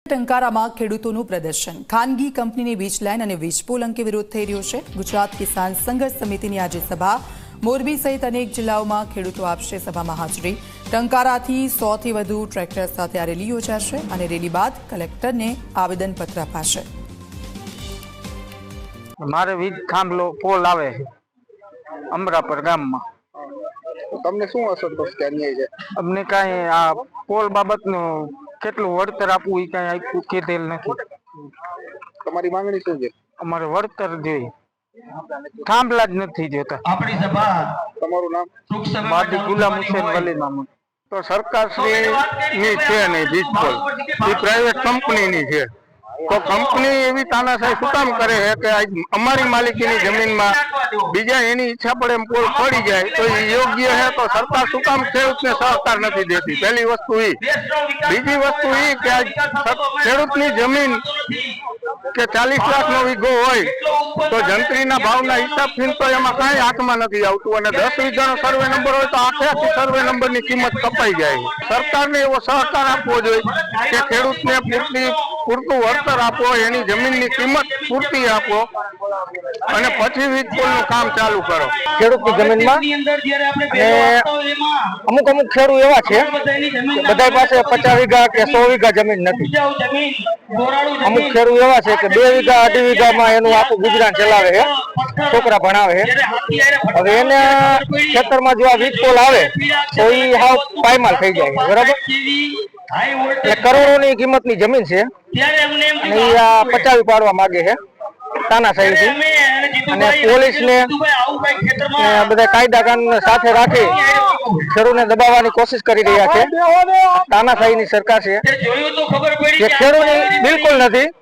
ટંકારામાં ખેડૂતોનું પ્રદર્શન ખાનગી કંપનીની વીજ લાઇન અને વીજ પોલ અંગે વિરોધ થઈ રહ્યો છે। ગુજરાત કિસાન સંઘર્ષ સમિતિની આજે સભા મોરબી સહિત અનેક જિલ્લાઓમાં ખેડૂતો આપશે સભામાં હાજરી। ટંકારાથી 100 થી વધુ ટ્રેક્ટર સાથે આ રેલી યોજાશે અને રેલી બાદ કલેક્ટરને આવેદનપત્ર અપાશે। મારે વીજ થાંભલો પોલ આવે અમરાપર ગામમાં તમને શું અસર થશે અન્યાય છે? અમને કાંઈ આ પોલ બાબતનું કેટલું વળતર આપવું એ કાંઈ આપ્યું કીધેલ નથી। તમારી માંગણી શું છે? અમારે વળતર જોઈએ, થાંભલા જ નથી જોતા। આપણી સભા તમારું નામ? બાદી ગુલામ હુસેન વલી મામૂદ। તો સરકાર શ્રીની છે નહીં વીજ પોલ, એ પ્રાઇવેટ કંપનીની છે। તો કંપની એવી તાનાશાહી શું કામ કરે છે કે અમારી માલિકીની જમીનમાં બીજા એની ઈચ્છા પડે એમ પોલ પડી જાય તો એ યોગ્ય છે? તો સરકાર શું કામ ખેડૂતને સહકાર નથી દેતી? પહેલી વસ્તુ એ। બીજી વસ્તુ એ કે ખેડૂતની જમીન કે 40 લાખનો વીઘો હોય તો જંત્રીના ભાવના હિસાબથી તો એમાં કાંઈ હાથમાં નથી આવતું, અને 10 વીઘાનો સર્વે નંબર હોય તો આખી સર્વે નંબરની કિંમત કપાઈ જાય। સરકારને એવો સહકાર આપવો જોઈએ કે ખેડૂતને પૂરતું વળતર આપો, એની જમીનની કિંમત પૂરતી આપો અને પછી વીજ પોલનું કામ ચાલુ કરો। ખેડૂતની જમીનમાં અમુક ખેડૂત એવા છે બધા પાસે 50 વીઘા કે 100 વીઘા જમીન નથી। અમુક ખેડૂત એવા છે કે 2 વીઘા 2.5 વીઘામાં એનું આખું ગુજરાન ચલાવે છે, છોકરા ભણાવે છે। હવે એને ખેતરમાં જો આ વીજ પોલ આવે તો એ હાવ પાયમાલ થઈ જાય, બરાબર? એટલે કરોડોની કિંમતની જમીન છે અને એ આ પચાવી પાડવા માંગે છે તાનાશાહીથી, અને પોલીસને બધા કાયદા કાનૂન સાથે રાખી ખેડૂતને દબાવવાની કોશિશ કરી રહ્યા છે। તાનાશાહીની સરકાર છે જે ખેડૂતની બિલકુલ નથી।